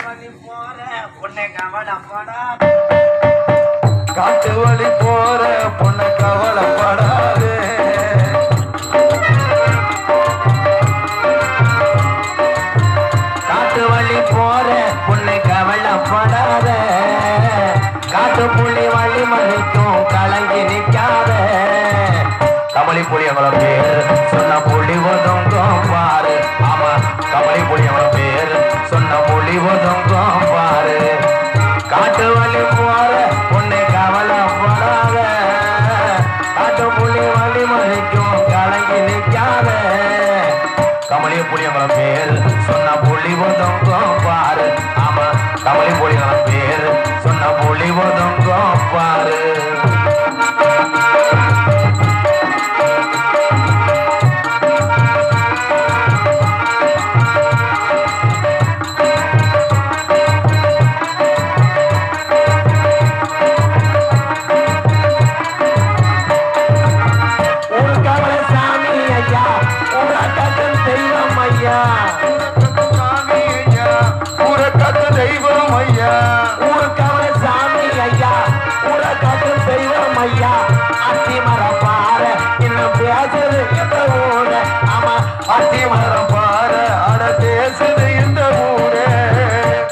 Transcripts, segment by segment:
காட்டு வழி போற பொண்ணு கவலைப்படாது. காட்டு வழி போற பொண்ணு கவலைப்படாத. காட்டு புள்ளி வழி மறைக்கும் கலங்கி நிற்காத. கமலி புலி அவள பேர் சொன்ன புள்ளி ஒதுங்கும் பாரு. ஆமா கமலி புலி அவள பேர் சொன்ன புள்ளி ஒதுங்கும் பாரு. காட்டு வழி போற பொண்ணு கவலைப்படாத. காட்டு புள்ளி வழி மறைக்கும் கலங்கி நிற்காத. கமலி புலி அவள பேர் சொன்ன புள்ளி ஒதுங்கும் பாரு. ஆமா கமலி புலி அவள பேர் சொன்ன புள்ளி ஒதுங்கும் பாரு.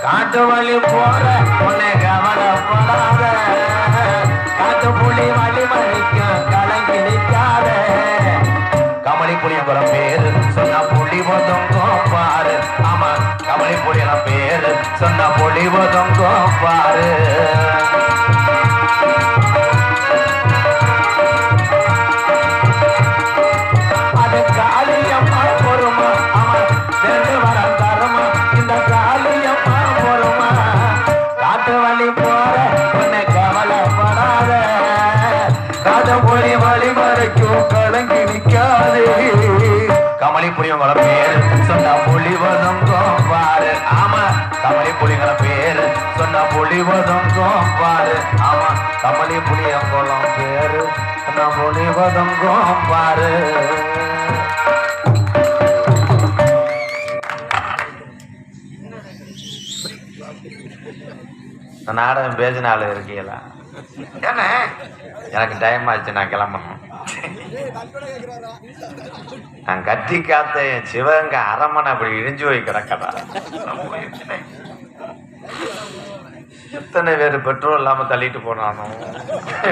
காட்டு வழி போற உன்னை கவலைப்படாத. காட்டு புலி வழி மறைக்கும் கலங்கி நிற்காத. கமலி புலியங்குற பேரு சொன்ன புலி ஒதுங்கும் பாரு. ஆமா கமலி புலிய பேரு சொன்ன புலி ஒதுங்கும் பாரு. அது காளியம்மா பொறுமா. ஆமா ரெண்டு வரம் தருமா இந்த காளியம்மா பொறுமா. காட்டு வழி போற உன்னை கவலைப்படாத. காட்டு புலி வழி மறைக்கும் கலங்கி நிற்காதே. கமலி புலியங்கள பேர் சொன்ன புலி ஒதுங்கும் பாரு. ஆமா கமலி புலிங்கள பேர் சொன்ன புலி ஒதுங்கும் பாரு. ஆமா கமலி புலியங்குளம் பேரு சொன்ன புலி ஒதுங்கும் பாரு. நாடகம் பேசினால இருக்கீங்களா? என்ன எனக்கு டைம் ஆச்சு, நான் கிளம்பணும். நான் கட்டி காத்த என் சிவகங்கை அரமனை அப்படி இடிஞ்சு போய் கிடக்கடா. எத்தனை பேர் பெட்ரோல் இல்லாம தள்ளிட்டு போனானோ,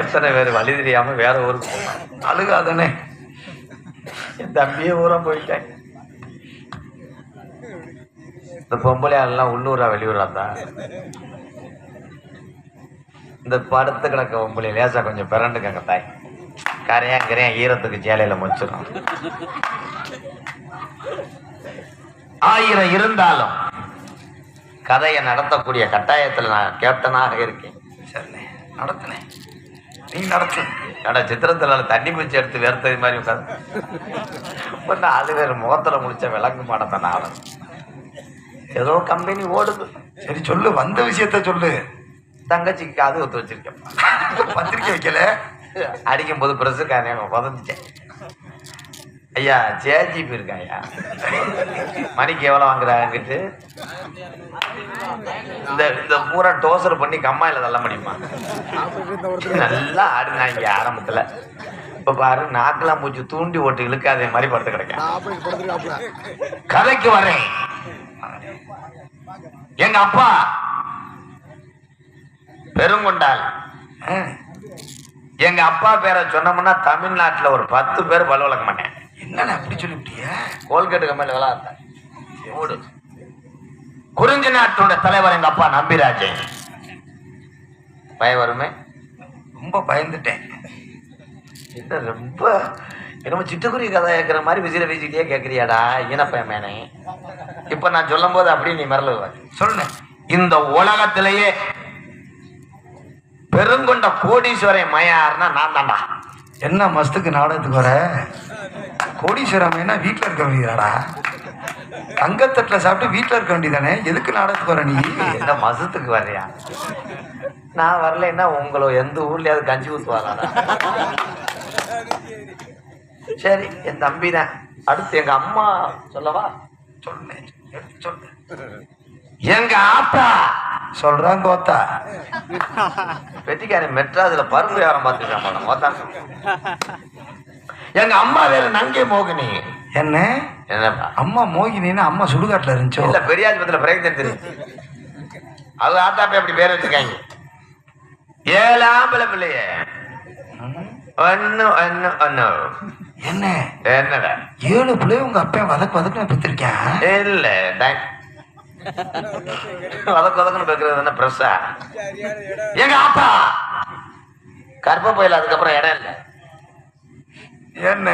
எத்தனை பேர் வழி தெரியாம வேற ஊருக்கு போனான். அழுகாதனே, என் தம்பியே ஊரம் போயிட்டேன். இந்த பொம்பளையாலாம் உள்ளூரா வெளியூரா தான் இந்த படுத்து கிடக்க பொம்பளை லேசா கொஞ்சம் பிறண்டுக்கங்க தாய். கரையா ஈரத்துக்கு சேலையில முடிச்சிடும். ஆயிரம் இருந்தாலும் கதையை நடத்தக்கூடிய கட்டாயத்தில் நான் கேப்டனாக இருக்கேன். சரி நடத்தினேன், நீ நடத்து. ஏடா சித்திரத்தில் தண்ணி பிடிச்சி எடுத்து வேர்த்தது மாதிரி உட்காந்து அது வேறு முகத்தில் முடிச்ச விளங்கு மாட்டேன். நான் ஏதோ கம்பெனி ஓடுது. சரி சொல்லு, வந்த விஷயத்த சொல்லு. தங்கச்சிக்கு காது ஒத்து வச்சிருக்கேன். பத்திரிக்கை வைக்கல, அடிக்கும் போது பிரசுக்கானே உதஞ்சிட்டேன். ஐயா ஜேஜிபி இருக்கா ஐயா, மணிக்கு எவ்வளோ வாங்குறாங்கிட்டு இந்த பூரா டோசர் பண்ணி கம்மாயில தள்ள முடியுமா? நல்லா ஆடினாங்க ஆரம்பத்துல. இப்ப பாரு நாக்கெல்லாம் பூச்சி தூண்டி ஓட்டு இழுக்காதே மாதிரி படுத்து கிடக்க. கதைக்கு வரேன். எங்க அப்பா பெருங்கொண்டால். எங்க அப்பா பேரை சொன்னோம்னா தமிழ்நாட்டுல ஒரு 10 பேர் பலவழக்க மாட்டேன். என்னன்னு அப்படி சொல்லிவிட்டிய? கோல்கேட்டு கம்பெனில வேலை ஓடு. குறிஞ்சி நாட்டோட தலைவர் எங்க அப்பா நம்பிராஜன். பயம் வருமே, ரொம்ப பயந்துட்டேன். என்ன ரொம்ப என்னமோ சிட்டுக்குருவி கதை கேட்கிற மாதிரி விசிற வீசிக்கிட்டே கேட்கிறியாடா ஈனப்பையன் மேனே. இப்ப நான் சொல்லும் போது அப்படி நீ மறந்துவ. சொல்லு. இந்த உலகத்திலேயே பெருங்கொண்ட கோடீஸ்வரன் மயாருன்னா நான் தான்டா. என்ன மஸ்துக்கு நாடகத்துக்கு வர? கோடீஸ்வரம் மையனா வீட்டுல இருக்க வேண்டியதாடா. தங்கத்தட்டுல சாப்பிட்டு வீட்டுல இருக்க வேண்டியதானே, எதுக்கு நாடகத்துக்கு வர? நீ என்ன மசத்துக்கு வர்றியா? நான் வரலைன்னா உங்களை எந்த ஊர்லயாவது கஞ்சி ஊத்துவாராடா. சரி என் தம்பி தான். அடுத்து எங்க அம்மா சொல்லவா? சொல்லு சொல்லு. எங்க ஆத்தா சொல்றான் கோத்தா. வெட்டிக்காரன் மெட்ராஸ்ல பருப்பு வியாபாரம் பார்த்துருக்கான். எங்க அம்மா வேற நங்கே மோகினி. என்ன என்னப்பா அம்மா மோகினின்னு அம்மா சுடுகாட்டுல இருந்துச்சோ? இல்ல பெரியாஸ்பத்திரியில பிரேக் தெரியும். அது ஆத்தாப்ப அப்படி பேர் வச்சிருக்காங்க. 7 ஆம்பளை பிள்ளைய என்ன என்னடா 7 பிள்ளைய உங்க அப்பா வதக்கு பெற்றிருக்கேன்? இல்ல வதக்குன்னு பேக்குறது என்ன பிரஸ்ஸா? எங்க ஆத்தா கற்ப போயில அதுக்கப்புறம் இடம் இல்ல. என்ன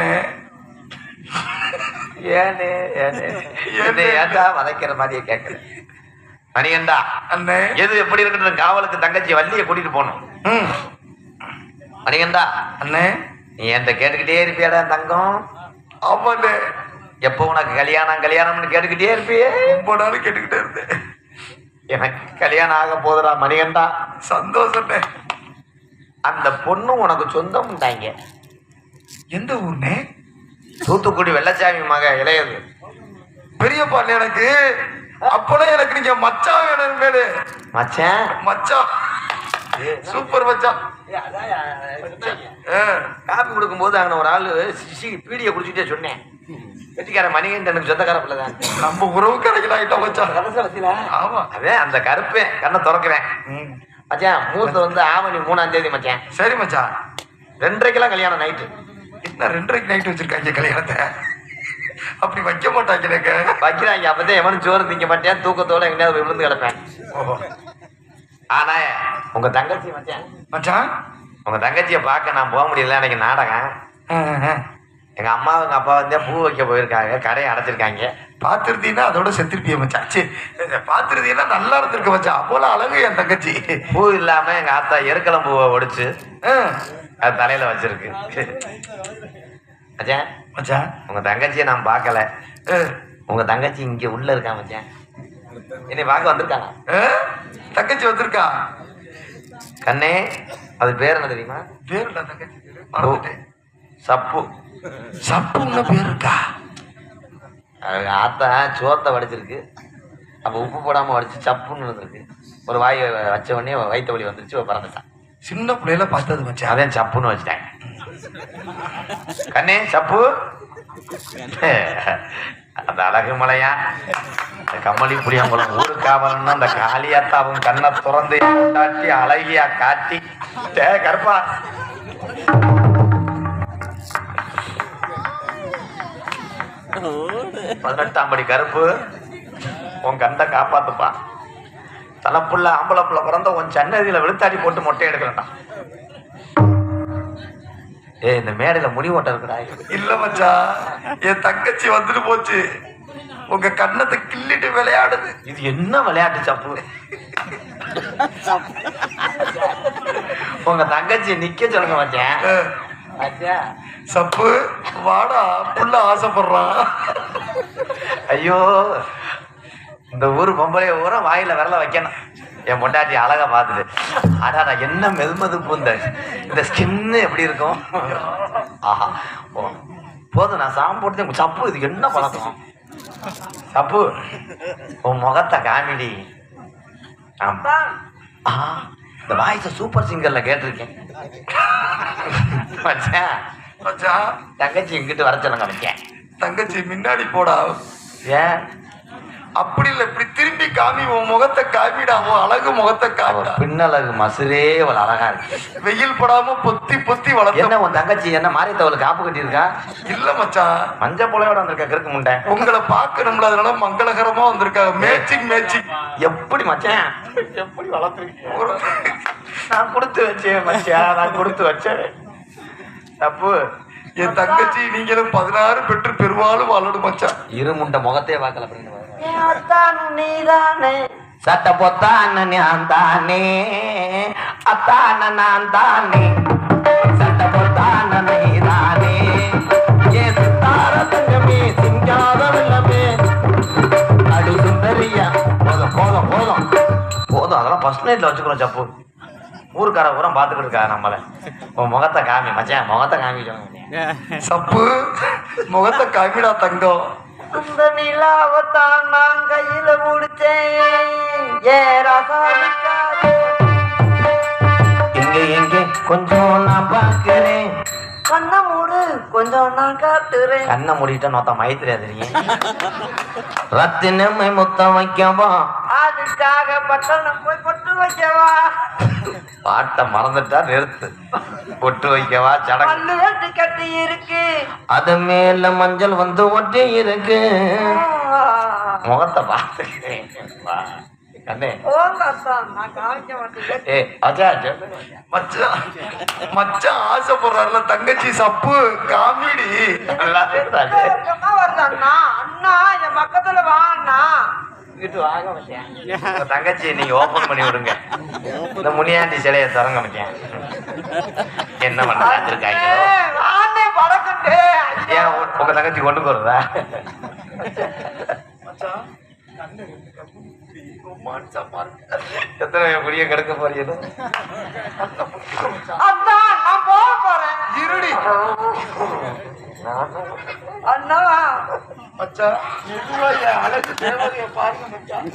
ஏன்டா வதைக்கிற மாதிரியே கேட்கல. மணிகண்டா அண்ணே எது எப்படி இருக்கட்டும், காவலுக்கு தங்கச்சி வள்ளிய கூட்டிட்டு போகணும். மணிகண்டா அண்ணே நீ என்கிட்ட கேட்டுக்கிட்டே இருப்பியாடா தங்கம்? ஆமாண்ணே. எப்போ உனக்கு கல்யாணம்னு கேட்டுக்கிட்டே இருப்பியே? ரொம்ப நாள் கேட்டுக்கிட்டே இருந்தேன். எனக்கு கல்யாணம் ஆக போதுடா மணிகண்டா. சந்தோஷம். அந்த பொண்ணு உனக்கு சொந்தம்ட்டாங்க. எந்த ஊர்னே? தூத்துக்குடி வெள்ளச்சாமி மக இளையது. பெரியப்பா எனக்கு அப்பதான் எனக்கு நீங்க மச்சான் வேணும். மச்சான் சூப்பர் மச்சான். காப்பி கொடுக்கும் போது அங்க ஒரு ஆளு பீடியை குடிச்சுட்டே சொன்னேன். வெட்டிக்கார மணிகண்டனுக்கு சொந்தக்கார பிள்ளைதான். நம்ம உறவு கிடைக்கலாயிட்டோம் மச்சான். ஆமா அதே அந்த கருப்பே கண்ணை திறக்கிறேன் மச்சான். மூர்த்தம் வந்து ஆவணி 3ஆம் தேதி மச்சான். சரி மச்சான். 2:30 கல்யாணம் நைட்டு. என்ன 2:30 நைட்டு வச்சிருக்காங்க கல்யாணத்தை? அப்படி வைக்க மாட்டாங்க. வைக்கிறாங்க. அப்பதான் எவனும் சோறு திங்க மாட்டேன், தூக்கத்தோட எங்கேயாவது விழுந்து கிடப்பேன். ஆனா உங்க தங்கச்சி மச்சான் உங்க தங்கச்சியை பார்க்க நான் போக முடியல. எனக்கு நாடகம். எங்க அம்மாவும் எங்க அப்பா வந்து பூ வைக்க போயிருக்காங்க, கடையை அடைச்சிருக்காங்க. பாத்துருந்தீங்கன்னா அதோட செத்துருப்பிய மச்சான். பாத்துருந்தீங்கன்னா நல்லா இருந்திருக்க மச்சான். அப்போல அழகு என் தங்கச்சி. பூ இல்லாம எங்க ஆத்தா எருக்களம் பூவை ஒடிச்சு அது தலையில வச்சிருக்கு. மச்சான் மச்சான் உங்க தங்கச்சியை நான் பார்க்கல. உங்க தங்கச்சி இங்க உள்ள இருக்கா மச்சான். என்னை பார்க்க வந்திருக்காங்க. தங்கச்சி வந்திருக்கா? கண்ணே அது பேர் என்ன தெரியுமா? பேர் இல்ல தங்கச்சி சப்பு. சப்புன்னு பேர் இருக்கா? ஆத்தா சோத்தை வடிச்சிருக்கு. அப்ப உப்பு போடாம வடிச்சு சப்புன்னு வந்துருக்கு. ஒரு வாய் வச்ச உடனே வயிற்று வலி வந்துருச்சு, பறந்துட்டான். சின்ன பிள்ளையில பார்த்தது மச்சான். அதே சப்புன்னு வச்சுட்டேன். கண்ணே சப்பு. அந்த அழகு மலையா கம்மலி புளியங்குளம் ஊரு காவலன்னா அந்த காளியாத்தா அவங்க கண்ணை திறந்து காட்டி அழகியா காட்டி கருப்பா பதினெட்டாம் படி கருப்பு உன் கண்ணை காப்பாத்துப்பா. தனப்புள்ள ஆம்பளை புள்ள பிறந்த உன் சன்னதியில வெளுத்தாடி போட்டு மொட்டை எடுக்கலாம். இந்த மேடையில முடி ஓட்ட இருக்குடா. இல்ல மச்சான் என் தங்கச்சி வந்துட்டு போச்சு. உங்க கண்ணத்தை கிள்ளிட்டு விளையாடுது. இது என்ன விளையாட்டு சப்பு? உங்க தங்கச்சி நிக்க சொல்லுங்க மச்சான். சப்பு வாடா புள்ள ஆசைப்படுறான். ஐயோ இந்த ஊரு பொம்பளைய ஊரா வாயில விரல வைக்கணும். என் பொண்டாட்டி அழகா பார்த்துட்டு ஆடா என்ன மெதுமதுப்பு இந்த ஸ்கின்னு எப்படி இருக்கும். ஆஹா போதும் நான் சாம்பு போட்டு. சப்பு இது என்ன பழக்கம்? சப்பு உன் முகத்தை காமெடி. இந்த வாய்ஸ சூப்பர் சிங்கர்ல கேட்டிருக்கேன். மச்சான் தங்கச்சி இங்கிட்டு வர சொல்லுங்க வைக்கேன். தங்கச்சி முன்னாடி போடா. ஏன் அப்படி இல்ல இப்படி திரும்பி காமி. உன் முகத்தை காமிடா. உன் அழகு முகத்தை காமிடா. பின்னழகு மசுரே அவள் அழகா இருக்கு. வெயில் படாம பொத்தி வளர்த்து. என்ன உன் தங்கச்சி என்ன மாரியத்தவளுக்கு காப்பு கட்டி இருக்கா? இல்ல மச்சான் மஞ்சள் புலையோட வந்திருக்கா கிறுக்கு முண்டை. உங்களை பார்க்கணும்ல அதனால மங்களகரமா வந்திருக்காங்க. மேட்சிங் எப்படி மச்சான் எப்படி வளர்த்துருக்கீங்க? நான் கொடுத்து வச்சேன் மச்சான், நான் கொடுத்து வச்சேன். தப்பு. என் தங்கச்சி நீங்களும் 16 பெற்று பெருவாலும் வாழணும் மச்சான். இரு முண்டை முகத்தையே பார்க்கல அப்படின்னு சட்ட பொத்தான நான் தானே அத்தான நான் தானே சட்ட பொத்தான நீதானே ஏ சித்தார தங்கமே சிங்கார வெள்ளமே அடி சுந்தரியா. போதும் அதெல்லாம் ஃபர்ஸ்ட் நைட்ல வச்சுக்கிறோம் சப்பு. ஊருக்கார பூரா பார்த்துக்கிட்டு இருக்கா நம்மள. உன் முகத்தை காமி மச்சான், முகத்தை காமிக்கணும். சப்பு முகத்தை காமிடா தங்கம். அந்த நிலாவத்தான் நான் கையில முடிச்சேன் ஏ ரசாதிக்காரி. எங்க கொஞ்சம் நான் பாக்குறேன். கண்ணை மூடு கொஞ்சம் நான் காட்டுறேன். கண்ணை மூடிட்ட நோத்த மயத்திரியாது நீ. ரத்தினமை முத்தம் வைக்கவா? அதுக்காக பட்டணம் போய் பொட்டு வைக்கவா? பாட்டை மறந்துட்டா நிறுத்து. பொட்டு வைக்கவா? சடங்கு பல்லு வெட்டி கட்டி இருக்கு. அது மேல மஞ்சள் வந்து ஒட்டி இருக்கு. முகத்தை பார்த்துக்கிறேன் கண்ணே. போங்க அத்தான், நான் காமிக்க மாட்டேன். ஏ அஜா மச்சான் மச்சான் ஆசைப்படுறாருல தங்கச்சி சப்பு காமெடி. வருது அண்ணா. அண்ணா என் பக்கத்துல வா அண்ணா. இங்கிட்டு வாங்க மச்சான். உங்க தங்கச்சியை நீங்க ஓபன் பண்ணி விடுங்க. இந்த முனியாண்டி சிலையை திறங்க மச்சான். என்ன பண்ண இருக்காங்க? நானே பறக்கட்டே. ஏன் உங்க தங்கச்சி கொண்டு போறதா? எத்தனை குடிய கிடக்க போறீங்க? அண்ணா நான் போக போறேன். இருடி அண்ணா மச்சான் எதுவாயா அழகு தேவதைய பாருங்க மச்சான்.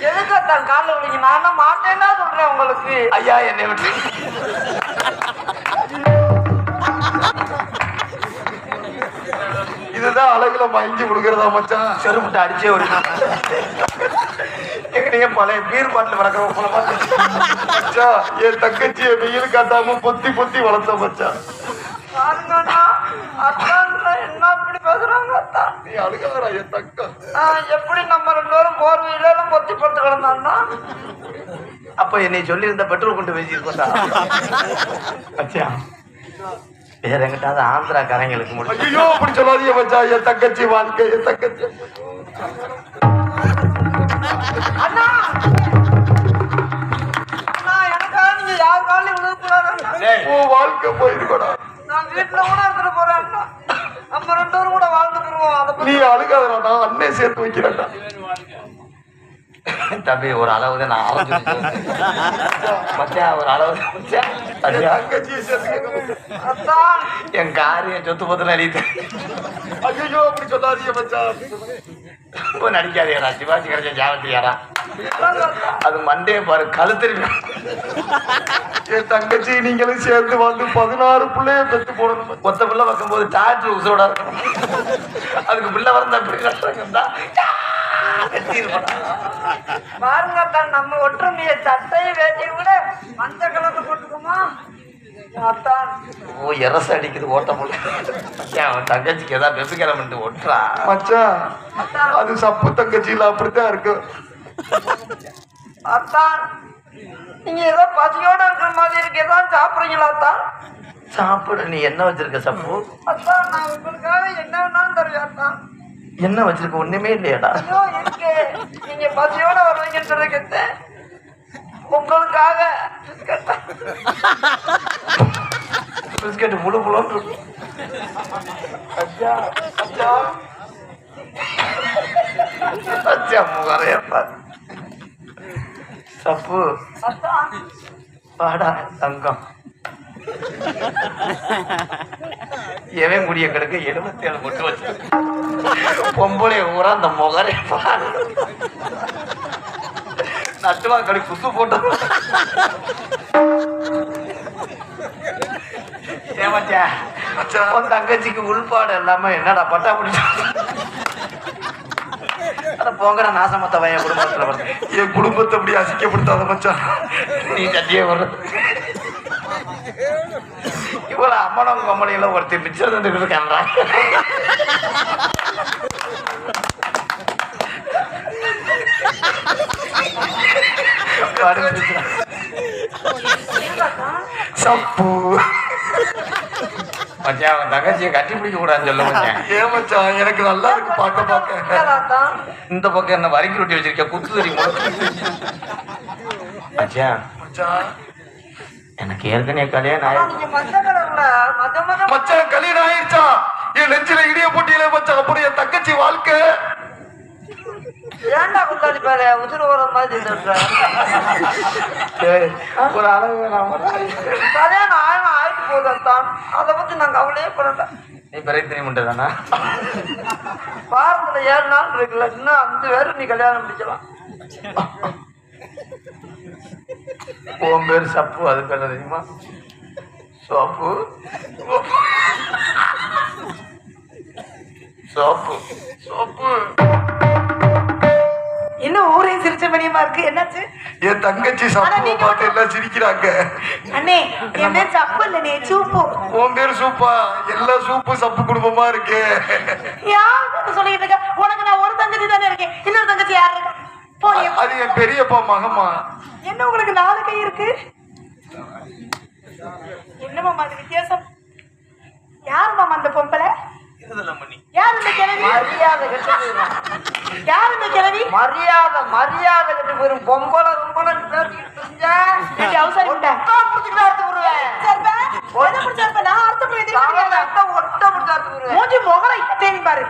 எதுக்கு அத்தான் காலில் விடுங்க? நான் மாட்டேன்னா சொல்றேன் உங்களுக்கு. ஐயா என்னை விட்டு இதுதான் அழகுல மயங்கி விடுகிறதா மச்சான். செருப்புட்டு அடிச்சே ஒரு எங்கடைய பழைய பீர் பாட்டில் வளர்க்குற மச்சான். என் தங்கச்சியை வெயில் காட்டாம பொத்தி பொத்தி வளர்த்த மச்சான். பாருங்கண்ணா, அத்தான் என்ன இப்படி பேசுறாங்க அத்தான்? நீ அழுகாதடா என் தங்கம். எப்படி நம்ம ரெண்டு பேரும் போர்வையில பொத்தி போட்டு கிடந்தோம்னா? அப்ப என்னை சொல்லி இருந்த பெட்ரோல் கொண்டு வச்சிருக்கா மச்சான். வேற எங்கிட்டாவது ஆந்திராக்காரங்களுக்கு முடியும். ஐயோ அப்படி சொல்லாதீங்க மச்சான். என் தங்கச்சி வாழ்க்கை என் தங்கச்சி. அண்ணா அண்ணா எனக்காக நீங்க யார் காலையும் விழுகக்கூடாது. உன் வாழ்க்கை போயிருக்கடா. நான் வீட்டுல கூட இருந்துட்டு போறேன் அண்ணா. நம்ம ரெண்டு பேரும் கூட வாழ்ந்துக்குருவோம். அதை நீ பத்தி அழுகாதடா, அண்ணே சேர்த்து வைக்கிறேன்டா. தம்பி ஒரு அளவு நான் அரைஞ்சு மச்சான். ஒரு அளவு மச்சான். தங்கச்சியை சேர்த்து அத்தான் என் காரியம் சொத்து போத்துல அடித்து. ஐயோ அப்படி சொல்லாதீங்க மச்சான். நடிக்காதீடா. சிவாஜி கிடைச்ச ஜாவத்திரியாடா. அது மண்டே பாரு கழுத்திருக்கு. என் தங்கச்சி நீங்களும் சேர்ந்து வந்து 16 பிள்ளைய பெற்று போடணும். கொத்த பிள்ளை வைக்கும்போது டாக்டர் உசோட இருக்கும். அதுக்கு பிள்ளை வரந்தா இப்படி கஷ்டம் தான். பாருங்க அத்தான், நம்ம ஒற்றுமைய சட்டையை வேட்டி கூட மஞ்சள் கலந்து போட்டுக்குமா அத்தான்? ஓ எரச அடிக்குது ஓட்ட முள்ள. அவன் தங்கச்சிக்கு ஏதாவது பெருசுக்கிழமை ஒட்டுறா மச்சான். அது சப்பு தங்கச்சியில அப்படித்தான் இருக்கு. அத்தான் நீங்க ஏதோ பசியோட இருக்கிற மாதிரி இருக்கு. ஏதாவது சாப்பிடுறீங்களா அத்தான்? சாப்பிட நீ என்ன வச்சிருக்க சப்பு? அத்தான் நான் உங்களுக்காக என்ன வேணாலும் தருவேன் அத்தான். என்ன வச்சிருக்க? ஒண்ணுமே இல்லையாடா. ஐயோ இருக்கு. நீங்க பசியோட வருவீங்கன்னு உங்களுக்காக பிஸ்கட் முழு முழு. முகரையப்பா சப்பு அத்தான் பாடா தங்கம். எவன் முடிய கிடக்க 77 முட்டு வச்சு பொம்பளை ஊரா அந்த முகரை பாரு. நட்டுவா கடை குத்து போட்டது. ஏமாச்சா உன் தங்கச்சிக்கு உள்பாடு இல்லாம என்னடா பட்டா முடிச்சு போங்கடா நாசமத்த பையன் குடும்பத்துல வந்து. என் குடும்பத்தை அப்படி அசிக்கப்படுத்தாத மச்சான். நீ சட்டியே வர்ற இவ்வளவு அம்மனும் கம்மனையில ஒருத்தர் மிச்சம் தந்துட்டு இருக்காங்களா? சப்பு மச்சான் அவன் தங்கச்சியை கட்டி பிடிக்க கூடாதுன்னு சொல்ல மச்சான். ஏன் மச்சான் எனக்கு நல்லா இருக்கு பார்க்க பார்க்க. அத்தான் இந்த பக்கம் என்ன வரைக்கும் ரொட்டி வச்சிருக்க குத்து தெரியுமா? மச்சான் மச்சான் எனக்கு ஏற்கனவே கல்யாணம் ஆயிடுச்சு. நீங்க மஞ்சள் கலர்ல மஞ்சள் மஞ்சள் மச்சான் கல்யாணம் ஆயிடுச்சா? என் நெஞ்சில இடிய போட்டியில வச்ச அப்புறம் என் தங்கச்சி வாழ்க்கை ஏன்டா குத்தாடி பாரு உதிர் வர மாதிரி ஒரு அளவு வேணாம். கல்யாணம் ஆயிட்டு போதான் அதை பத்தி நான் கவலையே பண்ணல. நீ பிறகு முண்டதானா வாரத்துல 7 நாள் இருக்குல்ல, இன்னும் 5 பேரும் நீ கல்யாணம் முடிக்கலாம். உன் பேர் சப்பு, அது பேர் தெரியுமா? சோப்பு சோப்பு சப்பு. இன்னும் ஊரே சிரிச்ச மணியமா இருக்கு. என்னாச்சு? என் தங்கச்சி சப்புவை பார்த்து எல்லாம் சிரிக்கிறாங்க. அண்ணே என் பேர் சப்பு இல்லனே, சூப்பு. உன் பேர் சூப்பா? எல்லா சூப்பு சப்பு குடும்பமா இருக்கு. யாரு சொல்லிட்டு இருக்க? உனக்கு நான் ஒரு தங்கச்சி தானே இருக்கேன், இன்னொரு தங்கச்சி யாரு இருக்கா? போய் அது என் பெரியப்பா மகமா. என்ன உங்களுக்கு 4 கை இருக்கு? என்ன மாமா அது வித்தியாசம்? யார் மாமா அந்த பொம்பளை? யார் இந்த கிழவி? மரியாதை கெட்டு யார் இந்த கிழவி? மரியாதை கெட்டு போயிரும். பொம்பளை ரொம்பல பேசிக்கிட்டு இருந்தா அவசரம் உண்டா? புடிச்சுக்கிட்டு அறுத்து விடுவேன். நான் அர்த்தம் ஒட்ட புடிச்சு அறுத்து விடுவேன். மூஞ்சி முகலை தேடி பாரு.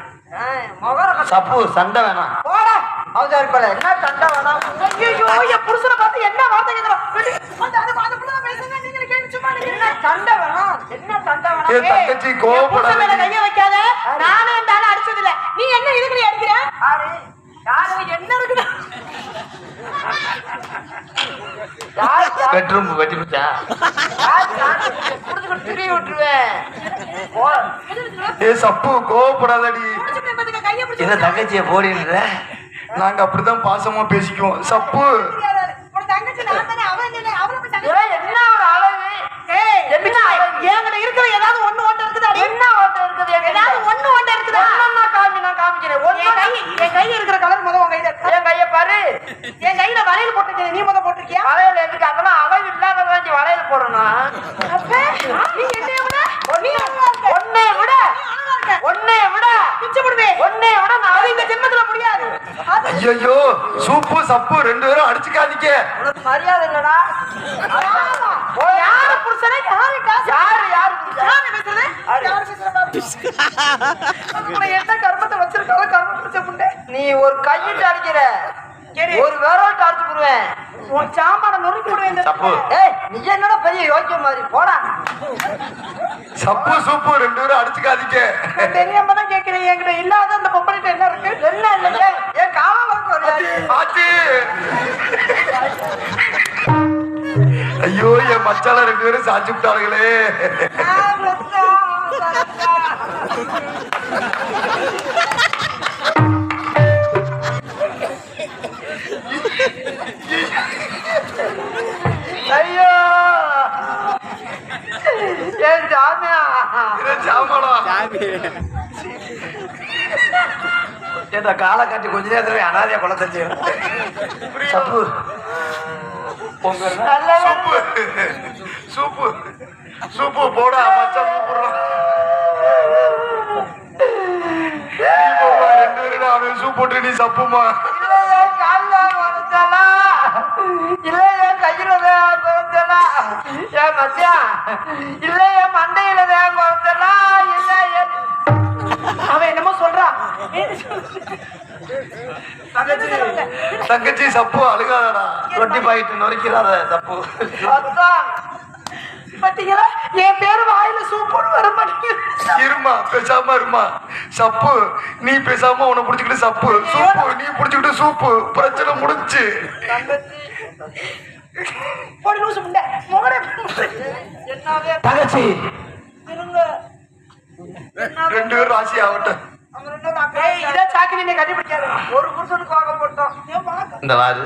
முகர சப்பு சண்டை வேணாம். போடா அவசாரி போல என்ன சண்டை வேணாம். ஐயோ என் புருஷனை பார்த்து என்ன வார்த்தை கேட்கிறோம்? என்ன சண்டை வேணும்? என்ன சண்டை என் வேணும்? தங்கச்சி கோவப்படாத. கைய வைக்காத. நானே அந்த ஆளை அடிச்சது இல்ல. நீ என்ன இதுக்கு நீ அடிக்கிற? யாரு என்ன இருக்குது? பெட்ரூம் வெட்டி பிடிச்சா புடிச்சுக்கிட்டு திரும்பி விட்டுருவேன். ஏ சப்பு கோவப்படாதடி. கைய பிடிச்சி என்ன தங்கச்சியை போடின்ற? நாங்க அப்படிதான் பாசமா பேசிக்குவோம். சப்பு உன் தங்கச்சி நான் தானே, அவன் இல்லை, அவளை போய் தங்கச்சி. இவன் என்ன ஒரு அளவு? ஏய், என்கிட்ட இருக்கிற ஏதாவது ஒண்ணு ஓட்ட இருக்குதா? என்ன ஓட்டம் இருக்குது? ஏதாவது ஒண்ணு ஓட்ட இருக்குதா? ஒண்ணா நான் காமிக்கிறேன். என் கையில இருக்கிற கலர் முத உன் கையில இருக்கு. என் கைய பாரு. என் கையில வளையல் போட்டுருக்கேன், நீ முத போட்டிருக்கியா? வளையல் எதுக்கு? அதெல்லாம் அளவு இல்லாத வளையல் போடணும். அப்ப நீ என்னைய விட ஒன்னே விட பிச்சை போடுவேன். அது இந்த ஜென்மத்துல முடியாது. ஐயோ சூப்பு சப்பு 2 பேரும் அடிச்சுக்காதீங்க. உனக்கு மரியாதை இல்லடா. யாரு புருஷனே? யாரு காசு? யாரு பேசுறது? யாரு பேசுறா? என்ன கர்மத்தை வச்சிருக்காங்க? கர்மம் பிடிச்ச புண்டை. நீ ஒரு கையிட்டு அடிக்கிற, ஒரு விரல் அடிச்சு போடுவேன். உன் சாமான நொறுக்கி விடுவேன். சப்பு ஏய் நீ என்னடா பெரிய யோக்கிய மாதிரி போடா. சப்பு சூப்பு 2 பேரும் அடிச்சுக்காதீங்க. தெரியாம தான் கேட்கிறேன். என்கிட்ட இல்லாத அந்த பொம்பளைட்ட என்ன இருக்கு? என்ன இல்லையே என் காவலுக்கு ஆச்சி. ஐயோ என் மச்சால 2 பேரும் சாச்சு விட்டார்களே. ஐயோ என் ஜாமியா சாமானா இந்த காலை காட்டி கொஞ்ச நேரத்துல அனாதையா கொலை செஞ்சு சப்பு உங்க சூப்பு சூப்பு சூப்பு போடா மச்சான் கூப்பிடுறான். நீ போமா 2 பேரும் அவனுக்கு சூப் போட்டு நீ சப்புமா. இல்லையே கால்ல வளர்த்தலா, இல்லையே கையில வளர்த்தலா, என் மச்சான் இல்லையே மண்டையில வளர்த்தலா, இல்லையே அவன் என்னமோ சொல்றான். தங்கச்சி சப்பு அழுகாதடா. ரொட்டி பாயிட்டு நொறுக்கிறாத தப்பு. அதான் பாத்தீங்களா? என் பேரு வாயில சூப்பர் வர மாட்டேங்குது. இருமா பேசாம இருமா. சப்பு நீ பேசாம உன்னை புடிச்சுக்கிட்டு சப்பு சூப்பு நீ புடிச்சுக்கிட்டு சூப்பு. பிரச்சனை முடிஞ்சு. போடி லூசு முண்டை. முகரே என்னவே தங்கச்சி இருங்க. 2 பேரும் ராசி ஆகட்டும். அவங்க 2 பேரும் ஏய், இதான் சாக்கினி நீ கண்டுபிடிக்காத. ஒரு புருஷனுக்கு வாங்க போட்டோம். இந்த வாரு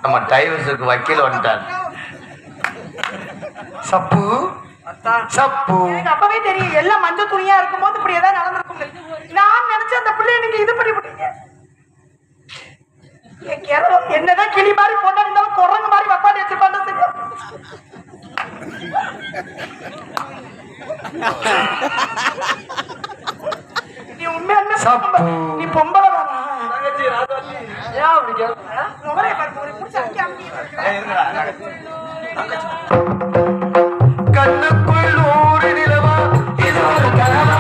நம்ம டைவர்ஸுக்கு வக்கீல் வந்துட்டார். சப்பு சப்பு எனக்கு அப்பவே தெரியும் எல்லாம் மஞ்சள் துணியா இருக்கும் போது இப்படி ஏதாவது நடந்திருக்கும். நான் நினைச்சேன் அந்த பிள்ளைய நீங்க இது பண்ணி விட்டீங்க. என்னதான் கிளி மாதிரி போட்டா இருந்தாலும் குரங்கு மாதிரி வப்பாட்டி வச்சிருப்பாங்க. நீ உண்மையாலுமே சப்பு. நீ பொம்பளை தானா? ஏன் அப்படி கேட்குற? முகரே பாரு, ஒரு புடிச்சு அங்கே அங்கே கண்ணுக்குள் 100 நிலவா இது ஒரு கனவா.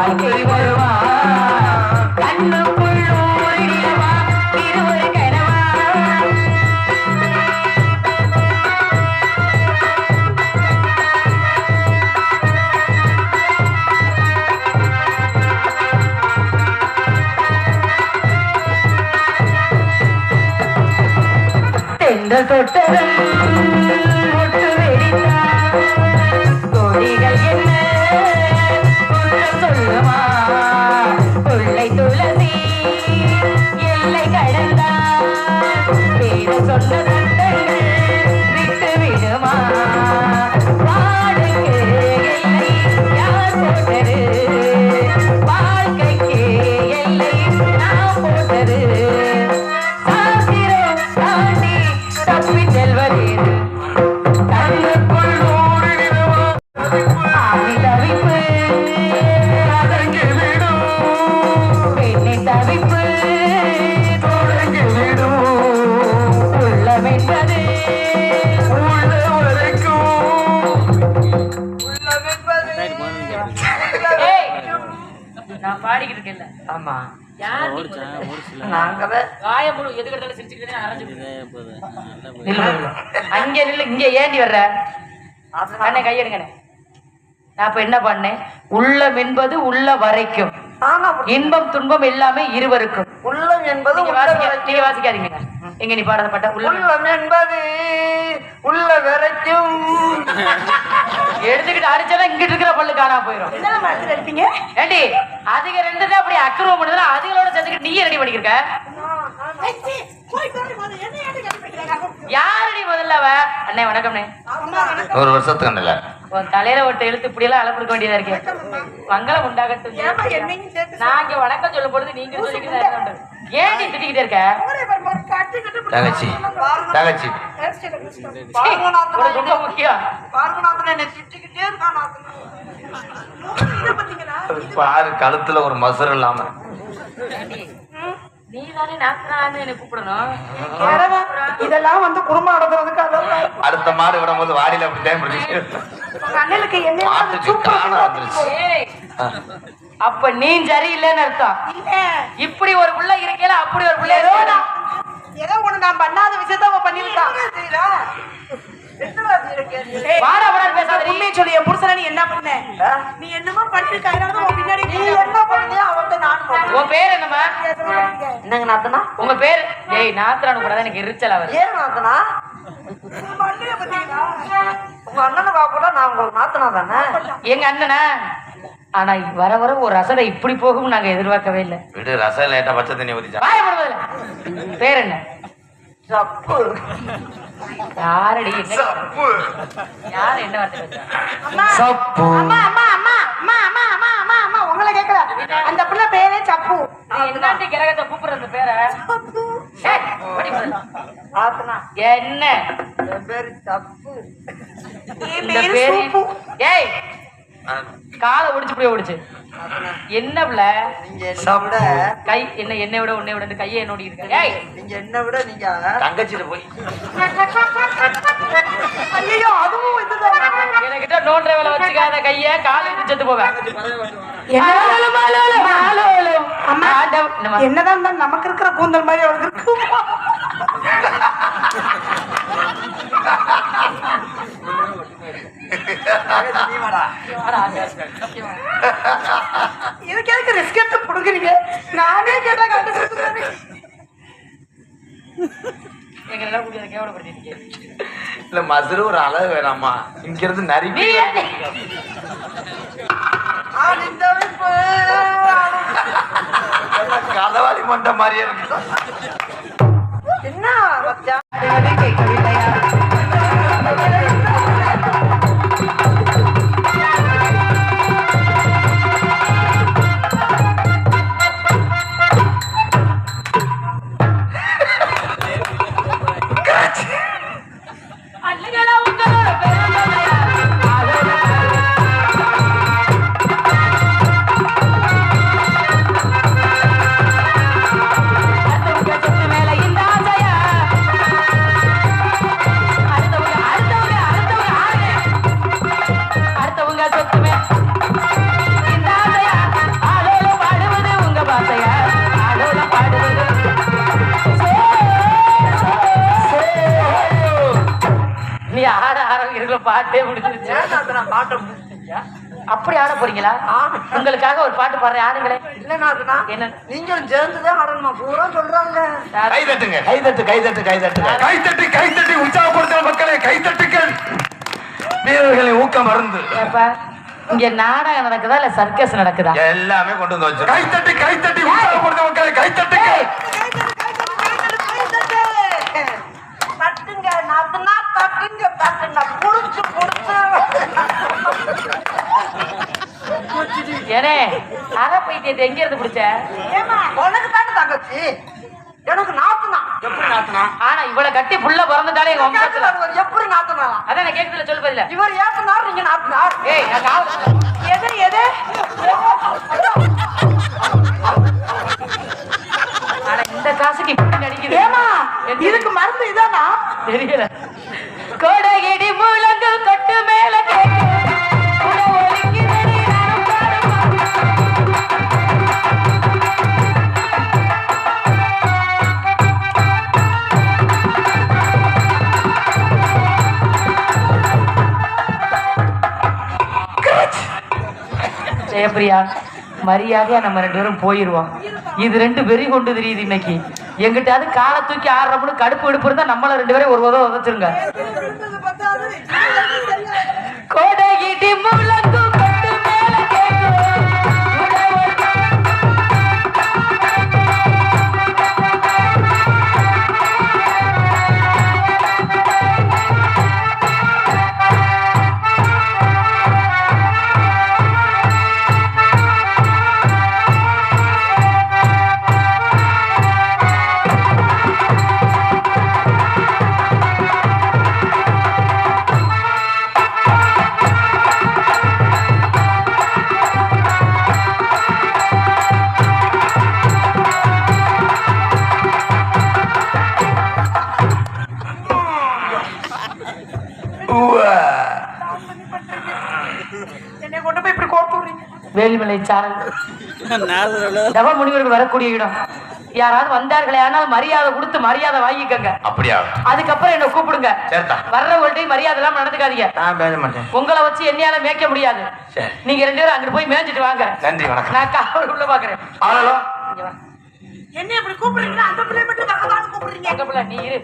வாழ்க்கை வருவா கண்ணுக்குள் ஓடிடவா இருவர் கனவா தென்றல் தொட்டதன் முட்டு வெடித்தான் கொடிகள் என்ன குற்றம் சொல்லுமா கொள்ளை துளசி எல்லை கடந்தான் பேர சொன்ன சட்டங்கள் விட்டு விடுமா பாடுக்கு எல்லை யார் போட்டது வாழ்க்கைக்கு எல்லை நான் போட்டது சாத்திரம் தாண்டி தப்பி செல்வதேது கண்ணுக்குள் ஓடிடுவா ஆணி தவிப்பு அதற்கு விடும் பெண்ணை தவிப்பு தொடங்கி விடும் உள்ளமென்பது உள்ள வரைக்கும் நான் பாடிக்கிட்டு இருக்கேன்ல ஆமா அங்க நில்லு இங்க ஏண்டி வர்ற அண்ணே கையெடுங்கண்ணே நான் இப்ப என்ன பண்ணேன் உள்ளம் என்பது உள்ள வரைக்கும் இன்பம் துன்பம் எல்லாமே இருவருக்கும் உள்ளம் என்பது நீங்க வாசிக்காதீங்க எங்க நீ பாடப்பட்ட உள்ளம் என்பது உள்ள வரைக்கும் எடுத்துக்கிட்டு அடிச்சாலும் இங்கிட்டு இருக்கிற பல்லு காணா போயிடும் எடுப்பீங்க ஏண்டி அதுக ரெண்டு தான் அப்படி அக்கிரமம் பண்ணுதுன்னா அதுகளோட சேர்த்துக்கிட்டு நீ ரெடி பண்ணிருக்க யாரடி முதல்ல அவ அண்ணே வணக்கம்ண்ணே ஒரு வருஷத்துக்கு இல்ல உன் தலையில ஒட்ட இழுத்து இப்படி எல்லாம் அளப்பிருக்க வேண்டியதா இருக்கேன் மங்களம் உண்டாகட்டும் நான் இங்க வணக்கம் சொல்லும் பொழுது நீங்க சொல்லிக்கிட்டு ஏன் நீ திட்டிக்கிட்டே இருக்க தகச்சி தகச்சி உனக்கு ரொம்ப முக்கியம் பாரு கழுத்துல ஒரு மசுரம் இல்லாம நீ தானே நாத்தினான்னு என்ன கூப்பிடணும் இதெல்லாம் வந்து குடும்பம் நடத்துறதுக்கு அடுத்த மாடு விடும் போது வாடியில அப்படி டைம் அண்ணனுக்கு என்ன மாட்டுச்சு காண வந்துருச்சு ஏய், அப்ப நீ சரியில்லைன்னு அர்த்தம் இப்படி ஒரு புள்ள இருக்கல அப்படி ஒரு புள்ள ஏதோ ஒண்ணு நான் பண்ணாத விஷயத்த அவன் பண்ணிவிட்டான் வாடா வாடா பேசாத உண்மையை சொல்லி என் புருஷனை நீ என்ன பண்ண நீ என்னமா பண்ணிருக்க அதனாலதான் உன் பின்னாடி நீ என்ன பண்ணியா அவன்கிட்ட நான் உன் பேர் என்னம்மா என்னங்க நாத்தனா உங்க பேர் ஏய் நாத்திரானு கூட எனக்கு எரிச்சல் ஆகுது ஏன் நாத்தனா உங்க அண்ணனை பாப்பா நான் உங்களுக்கு நாத்தனா தானே எங்க அண்ணனா ஆனா வர வர ஒரு ரசனை இப்படி போகும் நாங்க எதிர்பார்க்கவே இல்லை விடு ரசம் லைட்டா பச்சை தண்ணி ஊத்திச்சா வாயப்படுவதில்ல பேர் என்ன சப்பு யாரடி சப்பு யார் என்ன வார்த்தை பேசுறா? சப்பு அம்மா அம்மா அம்மா அம்மா அம்மா அம்மா அம்மா அம்மா உங்களை கேட்கல அந்த பிள்ளை பேரே சப்பு நீ என்னாண்டி கிரகத்தை கூப்பிடுற அந்த பேரை ஏய், ஓடி போடு. நாத்தனா என்ன என் பேரு சப்பு இந்த பேரு ஏய் காலை ஒடிச்சு இப்படியே ஒடிச்சு என்ன பிள்ளை நீங்க என்ன விட கை என்ன என்னை விட உன்னை விட கையை என்னோட இருக்க ஏய் நீங்க என்ன விட நீங்க தங்கச்சிட்டு போய் ஐயோ அதுவும் இதுதான் என்கிட்ட நோன்ற வேலை வச்சுக்காத கைய காலை எடுத்து செத்து போவேன் அம்மா என்னதான் இருந்தாலும் நமக்கு இருக்கிற கூந்தல் மாதிரி அவளுக்கு இருக்கு இதுக்கு எதுக்கு ரிஸ்க் எடுத்து கொடுக்குறீங்க நானே கேட்டா கண்டு எங்க எல்லாம் கூட கேவலப்படுத்திட்டு இல்ல மதுரை ஒரு அளவு வேணாமா இங்க இருந்து நீ நரிக்கு ஏன் கதவாளி மண்ட மாதிரியே இருக்கு என்ன மச்சான் கேட்கவில்லையா அன்னைகளா உங்களோட பெருமையா ஊர்ல பாட்டே முடிஞ்சிருச்சு. நான் பாட்டை முடிச்சிட்டீங்க. அப்படி ஆட போறீங்களா? உங்களுக்காக ஒரு பாட்டு பாடுறேன், ஆடுங்களே. இல்லைன்னா என்ன நீங்களும் சேர்ந்துதான் ஆடணுமா? பூரா சொல்றாங்க. கை தட்டுங்க, கை தட்டு, கை தட்டு, கை தட்டுங்க. கை தட்டி கை தட்டி உற்சாகப்படுத்துற மக்களே, கை தட்டுங்கள். வீரர்களின் ஊக்கம் மருந்து. ஏப்பா, இங்க நாடகம் நடக்குதா இல்ல சர்க்கஸ் நடக்குதா? எல்லாமே கொண்டு வந்து வச்சு. கை தட்டி உற்சாகப்படுத்துற மக்களே, கை தட்டுங்கள். தட்டுங்க, நாத்துனா தட்டுங்க, தட்டுங்க, புடிச்சு புடிச்சு. ஏனே அரை பைத்தியத்தை எங்க இருந்து பிடிச்ச? ஏமா உனக்கு தானே தங்கச்சி, எனக்கு நாத்துனா. எப்படி நாத்துனா? ஆனா இவ்வளவு கட்டி புள்ள பிறந்துட்டாலே எங்க வம்சத்துல எப்படி நாத்துனா? அதான் நான் கேட்கல, சொல்லு பதில. இவர் ஏத்துனார், நீங்க நாத்துனார். ஏய் நான் எது எது? ஆனா இந்த காசுக்கு இப்படி நடிக்குது. ஏமா இதுக்கு மருந்து இதானா? தெரியல. கோடகிடி முழங்கு கொட்டு மேல கேக்கு உன ஒலிக்குதடி நானும் பாடுமா. ஜெயப்பிரியா, மரியாதையா நம்ம 2 பேரும் போயிருவோம். இது 2 வெறி கொண்டு தெரியுது இன்னைக்கு. எங்கிட்டாவது காலை தூக்கி ஆடுறப்பனு கடுப்பு எடுப்பு இருந்தா நம்மள 2 பேரும் ஒரு உதவ உதச்சிருங்க. கோடகிடி முழங்கு கொட்டு மேல கேக்கு என்னை கொண்டு போய் இப்படி கோர்த்து விடுறீங்க. வேலிமலை சாரல் தவ முனிவர்கள் வரக்கூடிய இடம். யாராவது வந்தார்களே ஆனால் மரியாதை கொடுத்து மரியாதை வாங்கிக்கங்க. அப்படியா? அதுக்கப்புறம் என்ன கூப்பிடுங்க. சரிதா. வர்றவங்கள்ட்ட மரியாதை எல்லாம் நடந்துக்காதீங்க. நான் பேச மாட்டேன். உங்களை வச்சு என்னையால மேய்க்க முடியாது. சரி. நீங்க 2 பேரும் அங்கிட்டு போய் மேய்ஞ்சிட்டு வாங்க. நன்றி, வணக்கம். நான் காவல் உள்ள பாக்குறேன். ஆளோ இங்க வா. என்ன இப்படி கூப்பிடுறீங்க? அந்த பிள்ளை மட்டும் தகவல் கூப்பிடுறீங்க. எங்க பிள்ளை நீ இரு.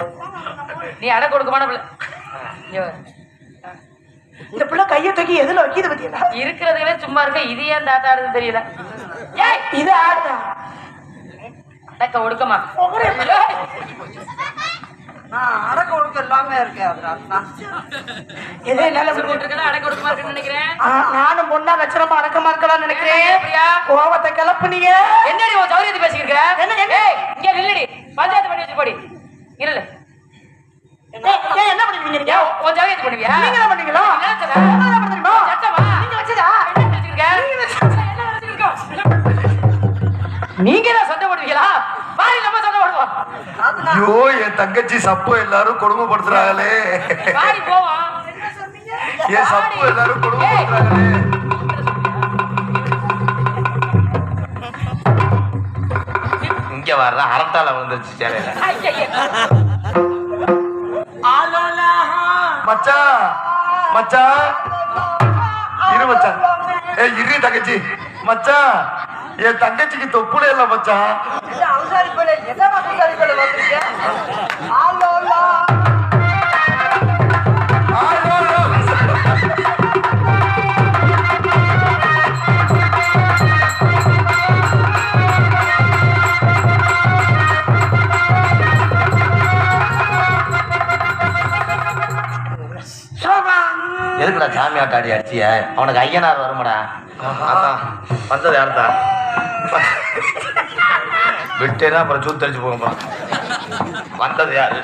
நீ அடை கொடுக்கமான பிள்ளை. இங்க வா. இந்த பிள்ளை கையை தூக்கி எதுல வைக்கிது பத்தியா? இருக்கிறதுகளே சும்மா இருக்க. இது ஏன் தாத்தா ஆடுதுன்னு தெரியல. ஏய் இது ஆடுதா? அடக்க ஒடுக்கமா. நான் அடக்க ஒடுக்க எல்லாமே இருக்கேன். இதே நல்ல அடக்க ஒடுக்கமா இருக்குன்னு நினைக்கிறேன். நானும் பொண்ணா லட்சணமா அடக்கமா இருக்கலாம் நினைக்கிறேன். பிரியா, கோவத்தை கிளப்புனீங்க. என்னடி உன் சௌரியத்தை பேசிக்கிற? ஏய் இங்க நில்லுடி. பஞ்சாயத்து பண்ணி வச்சு போடி. இருல. என்ன பண்ணுவீங்க? உன் சௌரியத்தை பண்ணுவியா? நீங்க என்ன பண்ணீங்களா? சட்டமா நீங்க வச்சதா? என்ன வச்சிருக்க? நீங்க தான் சண்டை போடுவீங்களா? வாரி நம்ம சண்டை போடுவோம். ஐயோ, என் தங்கச்சி சப்பு எல்லாரும் கொடுமைப்படுத்துறாங்களே. வாரி போவோம். என் சப்பு எல்லாரும் கொடுமைப்படுத்துறாங்களே. இங்க வர்ற அரட்டால வந்துருச்சு சேலையில. மச்சான் மச்சான் இரு மச்சான். ஏய் இரு தங்கச்சி. மச்சான், என் தங்கச்சிக்கு தொப்புளே இல்ல மச்சான். அவசாரி போல என்ன அவசாரி போல வந்தீங்க? ஆலோலா எதுக்குடா சாமி ஆட்டாடி அடிச்சிய? அவனுக்கு ஐயனார் வருமாடா. அதான் வந்தது யாருதா? விட்டேன்னா அப்புறம் சூத்தரிச்சு போகும்பா. வந்தது யாரு?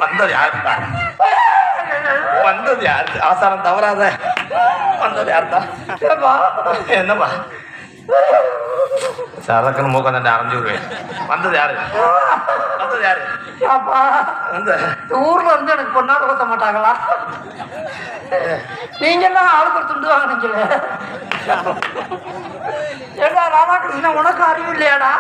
வந்தது யாருதா? வந்தது யாரு? ஆசாரம் தவறாத. வந்தது யாருதா? என்னப்பா சரக்குன்னு மூக்கம் தண்டை அரைஞ்சு விடுவேன். வந்தது யாரு? வந்தது யாரு? வந்த ஊர்ல இருந்து எனக்கு பொண்ணாடு கொடுத்த மாட்டாங்களா? நீங்க எல்லாம் ஆளுக்கு ஒரு துண்டு வாங்கினீங்களே. ஏடா ராதாகிருஷ்ணன், உனக்கு அறிவு இல்லையாடா?